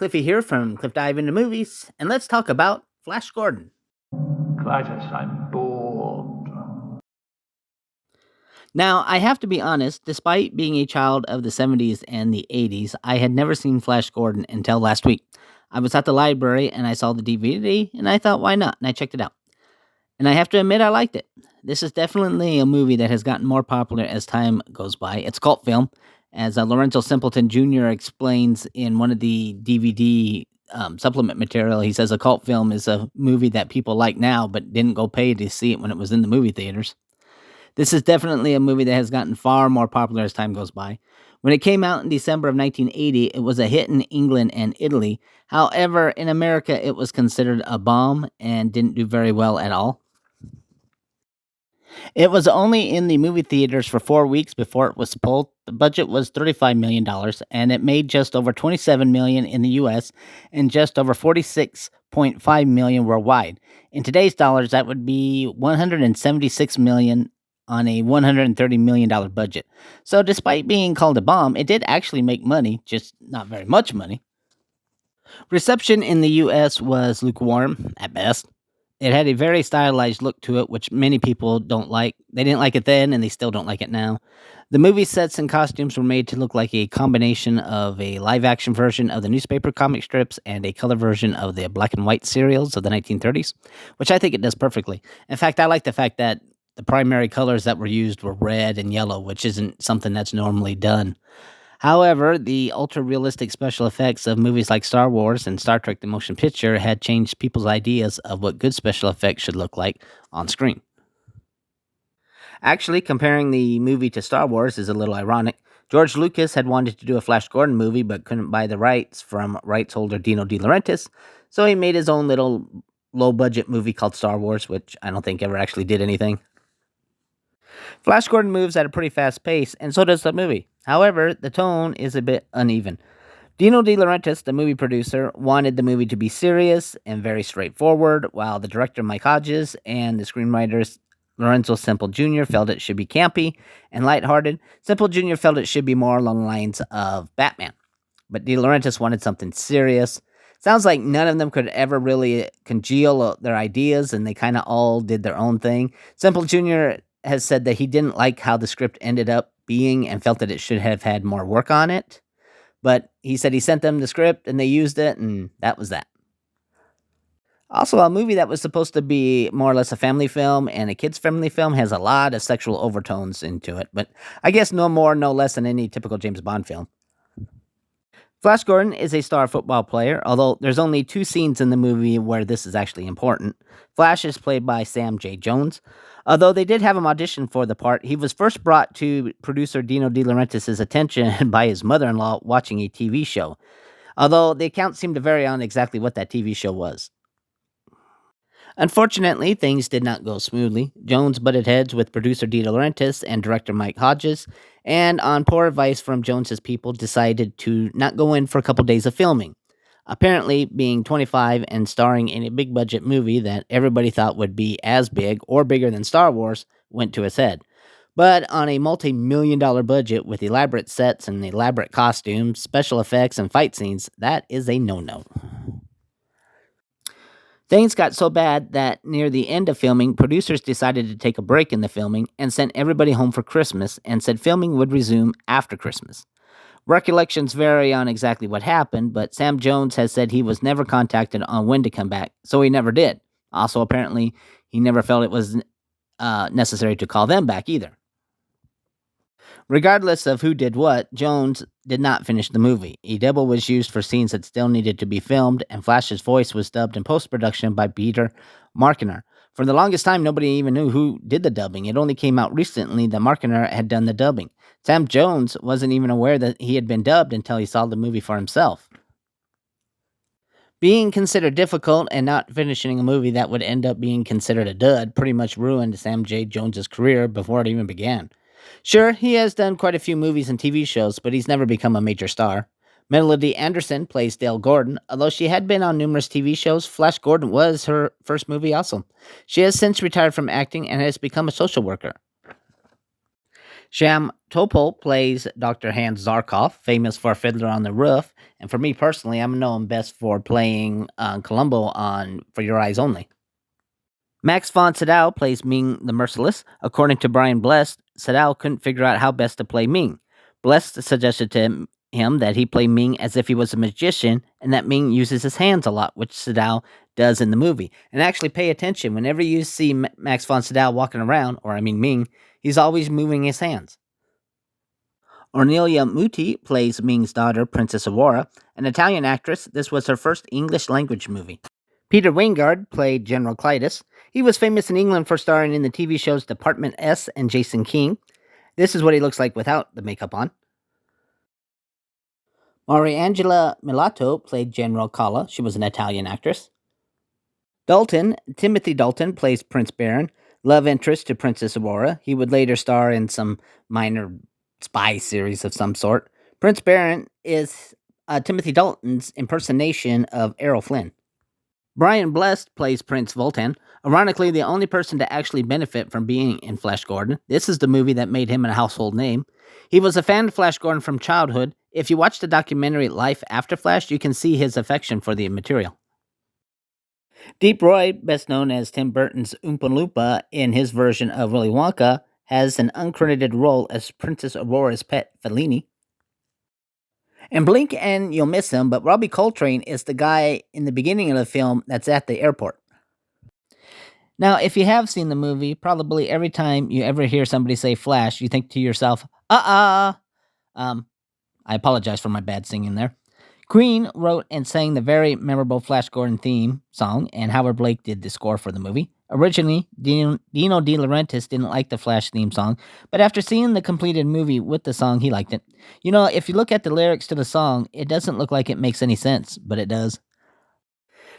Cliffy here from Cliff Dive into Movies, and let's talk about Flash Gordon. Clytus, I'm bored. Now, I have to be honest, despite being a child of the 70s and the 80s, I had never seen Flash Gordon until last week. I was at the library and I saw the DVD, and I thought, why not? And I checked it out. And I have to admit, I liked it. This is definitely a movie that has gotten more popular as time goes by. It's a cult film, as Lorenzo Simpleton Jr. explains in one of the DVD supplement material. He says a cult film is a movie that people like now, but didn't go pay to see it when it was in the movie theaters. This is definitely a movie that has gotten far more popular as time goes by. When it came out in December of 1980, it was a hit in England and Italy. However, in America, it was considered a bomb and didn't do very well at all. It was only in the movie theaters for 4 weeks before it was pulled. The budget was $35 million, and it made just over $27 million in the US and just over $46.5 million worldwide. In today's dollars, that would be $176 million on a $130 million budget. So despite being called a bomb, it did actually make money, just not very much money. Reception in the US was lukewarm at best. It had a very stylized look to it, which many people don't like. They didn't like it then, and they still don't like it now. The movie sets and costumes were made to look like a combination of a live-action version of the newspaper comic strips and a color version of the black and white serials of the 1930s, which I think it does perfectly. In fact, I like the fact that the primary colors that were used were red and yellow, which isn't something that's normally done. However, the ultra realistic special effects of movies like Star Wars and Star Trek the Motion Picture had changed people's ideas of what good special effects should look like on screen. Actually, comparing the movie to Star Wars is a little ironic. George Lucas had wanted to do a Flash Gordon movie but couldn't buy the rights from rights holder Dino De Laurentiis, so he made his own little low budget movie called Star Wars, which I don't think ever actually did anything. Flash Gordon moves at a pretty fast pace, and so does the movie. However, the tone is a bit uneven. Dino De Laurentiis, the movie producer, wanted the movie to be serious and very straightforward, while the director Mike Hodges and the screenwriters Lorenzo Simple Jr. felt it should be campy and lighthearted. Simple Jr. felt it should be more along the lines of Batman. But De Laurentiis wanted something serious. Sounds like none of them could ever really congeal their ideas, and they kind of all did their own thing. Simple Jr. has said that he didn't like how the script ended up being and felt that it should have had more work on it. But he said he sent them the script and they used it, and that was that. Also, a movie that was supposed to be more or less a family film and a kids' friendly film has a lot of sexual overtones into it, but I guess no more, no less than any typical James Bond film. Flash Gordon is a star football player, although there's only 2 scenes in the movie where this is actually important. Flash is played by Sam J. Jones. Although they did have him audition for the part, he was first brought to producer Dino De Laurentiis' attention by his mother-in-law watching a TV show, although the accounts seem to vary on exactly what that TV show was. Unfortunately, things did not go smoothly. Jones butted heads with producer De Laurentiis and director Mike Hodges, and on poor advice from Jones's people, decided to not go in for a couple days of filming. Apparently, being 25 and starring in a big budget movie that everybody thought would be as big or bigger than Star Wars went to his head. But on a multi-million dollar budget with elaborate sets and elaborate costumes, special effects, and fight scenes, that is a no-no. Things got so bad that near the end of filming, producers decided to take a break in the filming and sent everybody home for Christmas and said filming would resume after Christmas. Recollections vary on exactly what happened, but Sam Jones has said he was never contacted on when to come back, so he never did. Also, apparently, he never felt it was necessary to call them back either. Regardless of who did what, Jones did not finish the movie. A double was used for scenes that still needed to be filmed, and Flash's voice was dubbed in post-production by Peter Markiner. For the longest time, nobody even knew who did the dubbing. It only came out recently that Markiner had done the dubbing. Sam Jones wasn't even aware that he had been dubbed until he saw the movie for himself. Being considered difficult and not finishing a movie that would end up being considered a dud pretty much ruined Sam J. Jones's career before it even began. Sure, he has done quite a few movies and TV shows, but he's never become a major star. Melody Anderson plays Dale Gordon. Although she had been on numerous TV shows, Flash Gordon was her first movie also. She has since retired from acting and has become a social worker. Sham Topol plays Dr. Hans Zarkov, famous for Fiddler on the Roof, and for me personally, I'm known best for playing Columbo on For Your Eyes Only. Max von Sydow plays Ming the Merciless. According to Brian Blest, Sydow couldn't figure out how best to play Ming. Blest suggested to him that he play Ming as if he was a magician and that Ming uses his hands a lot, which Sydow does in the movie. And actually pay attention, whenever you see Max von Sydow walking around, or I mean Ming, he's always moving his hands. Ornelia Muti plays Ming's daughter, Princess Aurora, an Italian actress. This was her first English language movie. Peter Wingard played General Clytus. He was famous in England for starring in the TV shows Department S and Jason King. This is what he looks like without the makeup on. Mariangela Milato played General Calla. She was an Italian actress. Timothy Dalton plays Prince Baron, love interest to Princess Aurora. He would later star in some minor spy series of some sort. Prince Baron is Timothy Dalton's impersonation of Errol Flynn. Brian Blest plays Prince Vultan, ironically the only person to actually benefit from being in Flash Gordon. This is the movie that made him a household name. He was a fan of Flash Gordon from childhood. If you watch the documentary Life After Flash, you can see his affection for the material. Deep Roy, best known as Tim Burton's Oompa Loompa in his version of Willy Wonka, has an uncredited role as Princess Aurora's pet, Fellini. And blink and you'll miss him, but Robbie Coltrane is the guy in the beginning of the film that's at the airport. Now, if you have seen the movie, probably every time you ever hear somebody say Flash, you think to yourself, I apologize for my bad singing there. Queen wrote and sang the very memorable Flash Gordon theme song, and Howard Blake did the score for the movie. Originally, Dino De Laurentiis didn't like the Flash theme song, but after seeing the completed movie with the song, he liked it. You know, if you look at the lyrics to the song, it doesn't look like it makes any sense, but it does.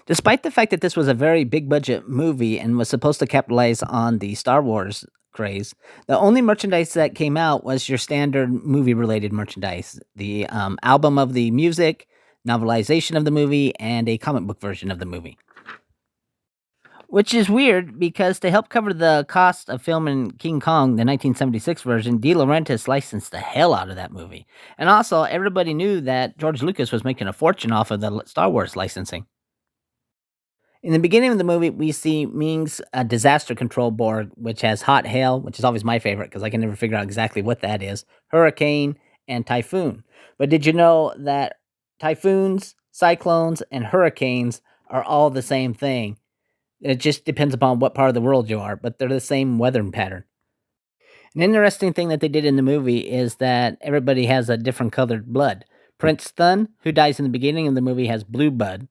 Despite the fact that this was a very big budget movie and was supposed to capitalize on the Star Wars craze, the only merchandise that came out was your standard movie related merchandise. The album of the music, novelization of the movie, and a comic book version of the movie. Which is weird because to help cover the cost of filming King Kong, the 1976 version, De Laurentiis licensed the hell out of that movie. And also, everybody knew that George Lucas was making a fortune off of the Star Wars licensing. In the beginning of the movie, we see Ming's disaster control board, which has hot hail, which is always my favorite because I can never figure out exactly what that is, hurricane, and typhoon. But did you know that typhoons, cyclones, and hurricanes are all the same thing? It just depends upon what part of the world you are, but they're the same weather pattern. An interesting thing that they did in the movie is that everybody has a different colored blood. Prince Thun, who dies in the beginning of the movie, has blue blood,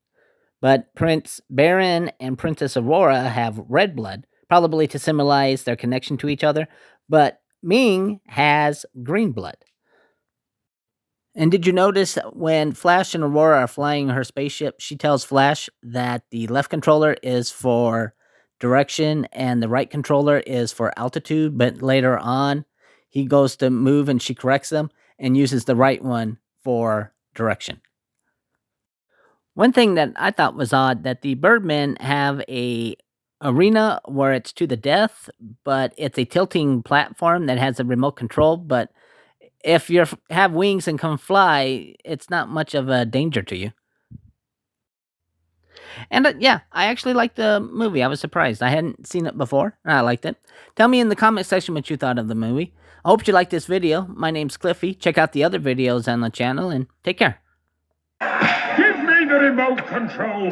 but Prince Baron and Princess Aurora have red blood, probably to symbolize their connection to each other, but Ming has green blood. And did you notice when Flash and Aurora are flying her spaceship, she tells Flash that the left controller is for direction and the right controller is for altitude, but later on he goes to move and she corrects him and uses the right one for direction. One thing that I thought was odd, that the Birdmen have a arena where it's to the death, but it's a tilting platform that has a remote control, but if you have wings and can fly, it's not much of a danger to you. And yeah, I actually liked the movie. I was surprised. I hadn't seen it before, and I liked it. Tell me in the comment section what you thought of the movie. I hope you liked this video. My name's Cliffy. Check out the other videos on the channel, and take care. Give me the remote control.